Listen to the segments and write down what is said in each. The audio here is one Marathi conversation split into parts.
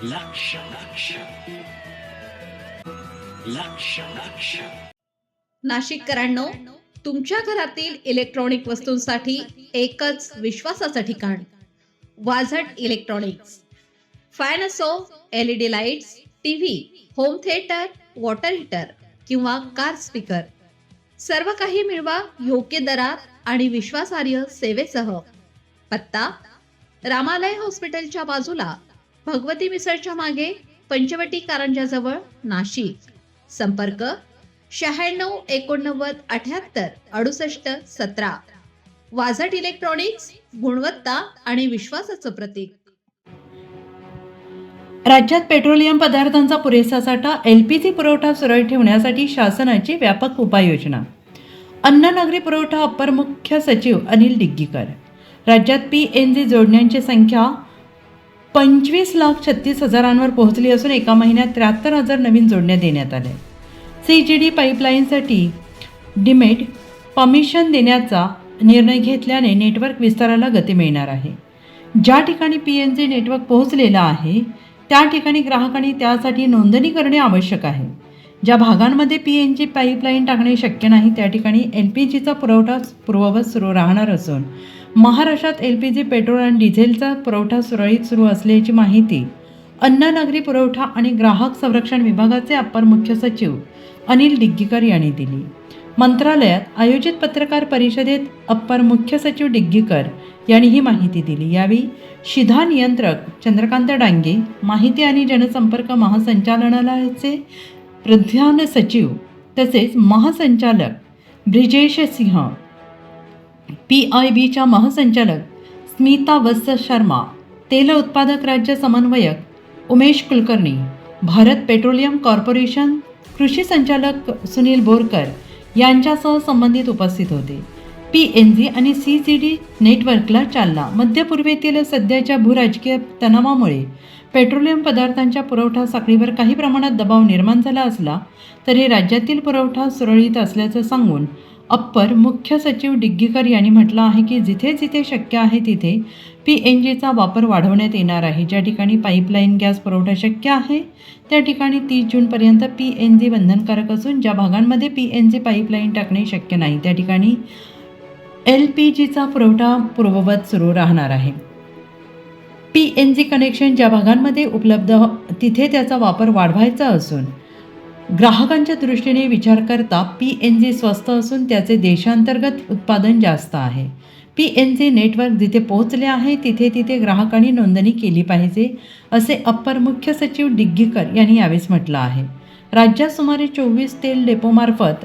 लक्ष लक्ष लक्ष लक्ष नाशिककरांनो, तुमच्या घरातील इलेक्ट्रॉनिक वस्तूंसाठी एकच विश्वासाचं ठिकाण, वाझट इलेक्ट्रॉनिक्स. फॅन असो, LED lights, TV, home theatre, water heater किंवा कार स्पीकर, सर्व काही मिळवा योग्य दरात आणि विश्वासार्ह सेवेसह. पत्ता: रामालय हॉस्पिटलच्या बाजूला, भगवती मिसळच्या मागे, पंचवटी कारंजाजवळ, नाशिक. संपर्क: 96 89 78 68 17. वाझट इलेक्ट्रॉनिक्स, गुणवत्ता आणि विश्वासाचं प्रतीक. राज्यात पेट्रोलियम पदार्थांचा पुरेसा साठा, LPG पुरवठा सुरळीत ठेवण्यासाठी शासनाची व्यापक उपाययोजना. अन्न नागरी पुरवठा अप्पर मुख्य सचिव अनिल डिग्गीकर. राज्यात PNG जोडण्यांची संख्या 25,36,000 पोहोचली असून एका महिन्यात 73,000 नवीन जोडण्या देण्यात आल्या. CGD पाईपलाईनसाठी डिमेट परमिशन देण्याचा निर्णय घेतल्याने नेटवर्क विस्ताराला गती मिळणार आहे. ज्या ठिकाणी PNG नेटवर्क पोहोचलेलं आहे त्या ठिकाणी ग्राहकांनी त्यासाठी नोंदणी करणे आवश्यक आहे. ज्या भागांमध्ये PNG पाईपलाईन टाकणे शक्य नाही त्या ठिकाणी LPGचा पुरवठा पूर्ववत सुरू राहणार असून महाराष्ट्रात LPG, पेट्रोल आणि डिझेलचा पुरवठा सुरळीत सुरू असल्याची माहिती अन्न नागरी पुरवठा आणि ग्राहक संरक्षण विभागाचे अप्पर मुख्य सचिव अनिल डिग्गीकर यांनी दिली. मंत्रालयात आयोजित पत्रकार परिषदेत अप्पर मुख्य सचिव डिग्गीकर यांनी ही माहिती दिली. यावेळी शिधा नियंत्रक चंद्रकांत डांगे, माहिती आणि जनसंपर्क महासंचालनालयाचे प्रधान सचिव तसेच महासंचालक ब्रिजेश सिंह, PIBच्या महासंचालक स्मिता वत्स शर्मा, तेल उत्पादक राज्य समन्वयक उमेश कुलकर्णी, भारत पेट्रोलियम कॉर्पोरेशन कृषी संचालक सुनील बोरकर यांच्यासह संबंधित उपस्थित होते. PNG आणि CGD नेटवर्कला चालना. मध्य पूर्वेतील सध्याच्या भूराजकीय तणावामुळे पेट्रोलियम पदार्थांच्या पुरवठा साखळीवर काही प्रमाणात दबाव निर्माण झाला असला तरी राज्यातील पुरवठा सुरळीत असल्याचं सांगून अप्पर मुख्य सचिव डिग्गीकर यांनी म्हटलं आहे की जिथे जिथे शक्य आहे तिथे PNGचा वापर वाढवण्यात येणार आहे. ज्या ठिकाणी पाईपलाईन गॅस पुरवठा शक्य आहे त्या ठिकाणी 30 जूनपर्यंत PNG बंधनकारक असून ज्या भागांमध्ये PNG पाईपलाईन टाकणे शक्य नाही त्या ठिकाणी LPGचा पुरवठा पूर्ववत सुरू राहणार आहे. PNG कनेक्शन ज्या भागांमध्ये उपलब्ध तिथे त्याचा वापर वाढवायचा असून ग्राहकांच्या दृष्टीने विचार करता PNG स्वस्त असून त्याचे देशांतर्गत उत्पादन जास्त आहे. PNG नेटवर्क जिथे पोहोचले आहे तिथे तिथे ग्राहकांनी नोंदणी केली पाहिजे असे अप्पर मुख्य सचिव डिग्गीकर यांनी यावेळेस म्हटलं आहे. राज्यात सुमारे 24 तेल डेपोमार्फत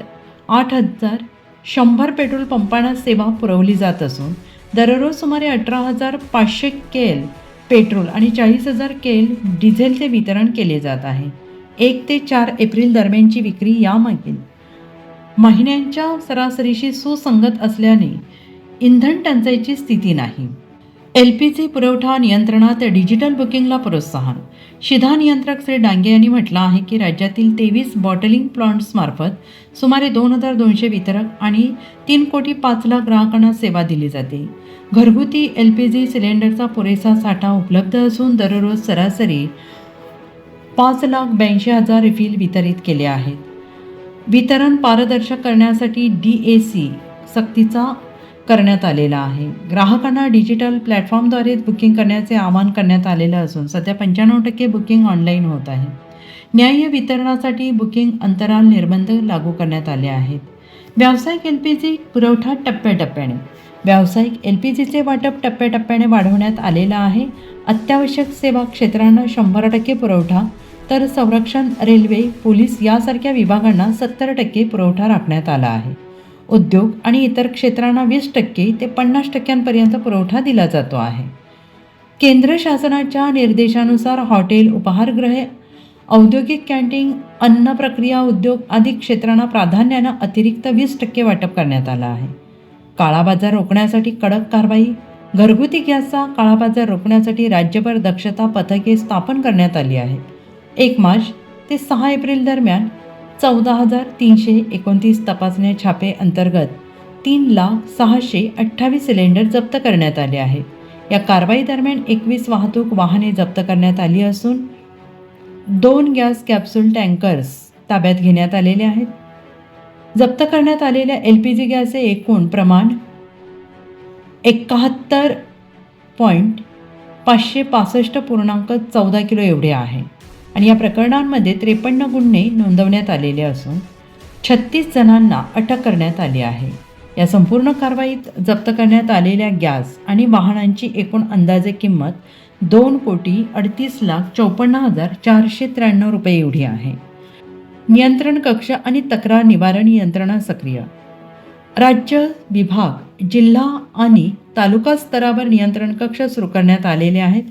8,100 पेट्रोल पंपांना सेवा पुरवली जात असून दररोज सुमारे 18,500 KL पेट्रोल आणि 40,000 KL डिझेलचे वितरण केले जात आहे. 1 ते 4 एप्रिल दरम्यानची विक्री यामागील महिन्यांच्या सरासरीशी सुसंगत असल्याने इंधन टंचाईची स्थिती नाही. LPG पुरवठा नियंत्रणात डिजिटल बुकिंगला प्रोत्साहन. शिधा नियंत्रक श्री डांगे यांनी म्हटलं आहे की राज्यातील 23 बॉटलिंग प्लांट्समार्फत सुमारे 2,200 वितरक आणि 3,05,00,000 ग्राहकांना सेवा दिली जाते. घरगुती LPG सिलेंडरचा पुरेसा साठा उपलब्ध असून दररोज सरासरी 5,82,000 रिफिल वितरित केले आहेत. वितरण पारदर्शक करण्यासाठी DAC सक्तीचा करण्यात आलेला आहे. ग्राहकांना डिजिटल प्लॅटफॉर्मद्वारे बुकिंग करण्याचे आवाहन करण्यात आलेलं असून सध्या 95% बुकिंग ऑनलाईन होत आहे. न्याय्य वितरणासाठी बुकिंग अंतराल निर्बंध लागू करण्यात आले आहेत. व्यावसायिक LPG पुरवठा टप्प्याटप्प्याने. व्यावसायिक LPGचे वाटप टप्प्याटप्प्याने वाढवण्यात आलेलं आहे. अत्यावश्यक सेवा क्षेत्रांना 100% पुरवठा तर संरक्षण, रेल्वे, पोलीस यासारख्या विभागांना 70% पुरवठा राखण्यात आला आहे. उद्योग आणि इतर क्षेत्रांना 20% ते 50% पुरवठा दिला जातो आहे. केंद्र शासनाच्या निर्देशानुसार हॉटेल, उपाहारगृहे, औद्योगिक कॅन्टीन, अन्न प्रक्रिया उद्योग आदी क्षेत्रांना प्राधान्यानं अतिरिक्त 20% वाटप करण्यात आलं आहे. काळाबाजार रोखण्यासाठी कडक कारवाई. घरगुती गॅसचा काळाबाजार रोखण्यासाठी राज्यभर दक्षता पथके स्थापन करण्यात आली आहेत. 1 मार्च ते 6 एप्रिल दरम्यान 14,329 तपासण्या छापे अंतर्गत 3,06,28 सिलेंडर जप्त करण्यात आले आहेत. या कारवाई दरम्यान 21 वाहतूक वाहने जप्त करण्यात आली असून 2 गॅस कॅप्सूल टँकर्स ताब्यात घेण्यात आलेले आहेत. जप्त करण्यात आलेल्या LPG गॅसचे एकूण प्रमाण 71.565.14 किलो एवढे आहे आणि या प्रकरणांमध्ये 53 गुन्हे नोंदवण्यात आलेले असून 36 जणांना अटक करण्यात आली आहे. या संपूर्ण कारवाईत जप्त करण्यात आलेल्या गॅस आणि वाहनांची एकूण अंदाजे किंमत 2,38,54,493 रुपये एवढी आहे. नियंत्रण कक्ष आणि तक्रार निवारण यंत्रणा सक्रिय. राज्य, विभाग, जिल्हा आणि तालुका स्तरावर नियंत्रण कक्ष सुरू करण्यात आलेले आहेत.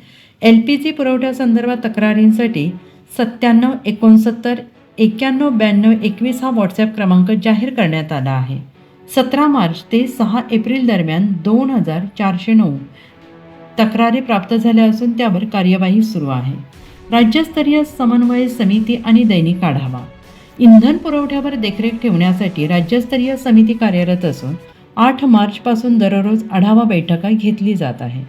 LPG पुरवठ्यासंदर्भात तक्रारींसाठी 97 69 91 92 21 हा व्हॉट्सॲप क्रमांक जाहीर करण्यात आला आहे. 17 मार्च ते 6 एप्रिल दरम्यान 2409 तक्रारी प्राप्त झाल्या असून त्यावर कार्यवाही सुरू आहे. राज्यस्तरीय समन्वय समिती आणि दैनिक आढावा. इंधन पुरवठ्यावर देखरेख ठेवण्यासाठी राज्यस्तरीय समिती कार्यरत असून 8 मार्चपासून दररोज आढावा बैठका घेतली जात आहे.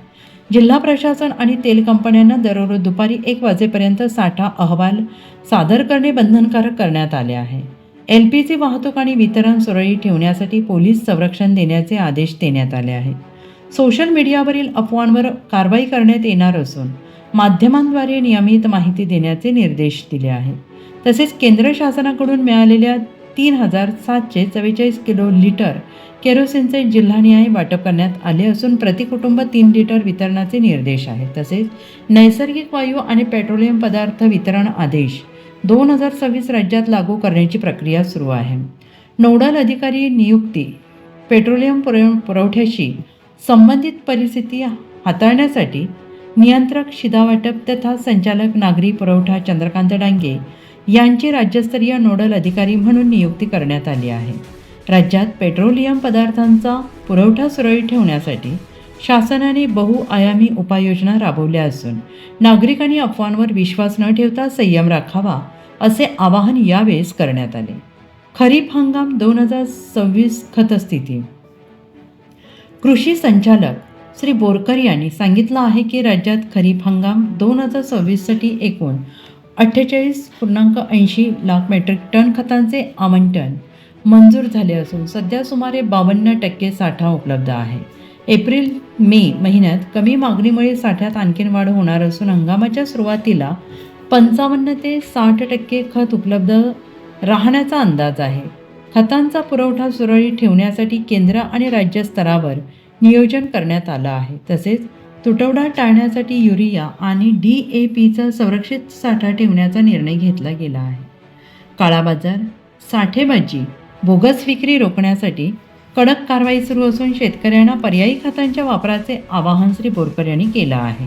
जिल्हा प्रशासन आणि तेल कंपन्यांना दररोज दुपारी 1 वाजेपर्यंत साठा अहवाल सादर करणे बंधनकारक करण्यात आले आहे. LPG वाहतूक आणि वितरण सुरळीत ठेवण्यासाठी पोलीस संरक्षण देण्याचे आदेश देण्यात आले आहेत. सोशल मीडियावरील अफवांवर कारवाई करण्यात येणार असून माध्यमांद्वारे नियमित माहिती देण्याचे निर्देश दिले आहेत. तसेच केंद्र शासनाकडून मिळालेल्या 3,744 किलो लिटर केरोसिनचे जिल्हानिहाय वाटप करण्यात आले असून प्रतिकुटुंब 3 लिटर वितरणाचे निर्देश आहेत. तसेच नैसर्गिक वायू आणि पेट्रोलियम पदार्थ वितरण आदेश 2026 राज्यात लागू करण्याची प्रक्रिया सुरू आहे. नोडल अधिकारी नियुक्ती. पेट्रोलियम पुरवठ्याशी संबंधित परिस्थिती हाताळण्यासाठी नियंत्रक शिधावाटप तथा संचालक नागरी पुरवठा चंद्रकांत डांगे यांची राज्यस्तरीय नोडल अधिकारी म्हणून नियुक्ती करण्यात आली आहे. राज्यात पेट्रोलियम पदार्थांचा पुरवठा सुरळीत ठेवण्यासाठी शासनाने बहुआयामी उपाययोजना राबवल्या असून नागरिकांनी अफवांवर विश्वास न ठेवता संयम राखावा असे आवाहन यावेळेस करण्यात आले. खरीप हंगाम 2026 खतस्थिती. कृषी संचालक श्री बोरकर यांनी सांगितलं आहे की राज्यात खरीप हंगाम 2026साठी एकूण 48.80 लाख मेट्रिक टन खतांचे आवंटन मंजूर झाले असून सध्या सुमारे 52% साठा उपलब्ध आहे. एप्रिल मे महिन्यात कमी मागणीमुळे साठ्यात आणखीन वाढ होणार असून हंगामाच्या सुरुवातीला 55 ते 60% खत उपलब्ध राहण्याचा अंदाज आहे. खतांचा पुरवठा सुरळीत ठेवण्यासाठी केंद्र आणि राज्य स्तरावर नियोजन करण्यात आलं आहे. तसेच तुटवडा टाळण्यासाठी युरिया आणि DAPचा संरक्षित साठा ठेवण्याचा निर्णय घेतला गेला आहे. काळाबाजार, साठेबाजी, बोगस विक्री रोखण्यासाठी कडक कारवाई सुरू असून शेतकऱ्यांना पर्यायी खतांच्या वापराचे आवाहन श्री बोरकर यांनी केलं आहे.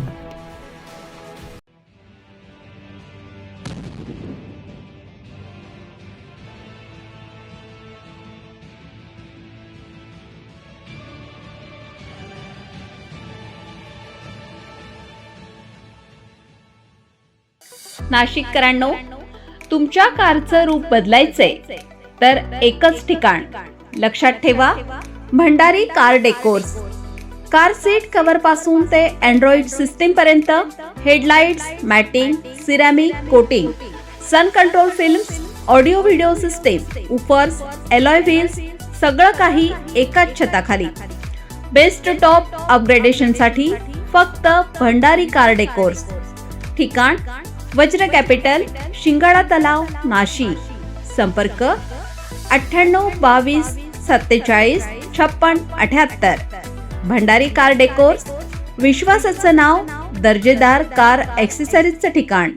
नाशिककरांनो, तुमच्या कारचं रूप बदलायचंय तर एकच ठिकाण लक्षात ठेवा, Bhandari car decors. Car seat cover पासून ते अँड्रॉइड सिस्टीम पर्यंत, headlights, matting, ceramic coating, sun control films, audio video system, woofers, alloy wheels, सगळं काही एकाच छताखाली. बेस्ट टॉप अपग्रेडेशन साठी फक्त भंडारी कार डेकोर्स. ठिकाण वज्र कॅपिटल, शिंगाडा तलाव, नाशिक. संपर्क 98 22 47 56 78. भंडारी कार डेकोर्स, विश्वासाचं नाव, दर्जेदार कार ॲक्सेसरीजचं ठिकाण.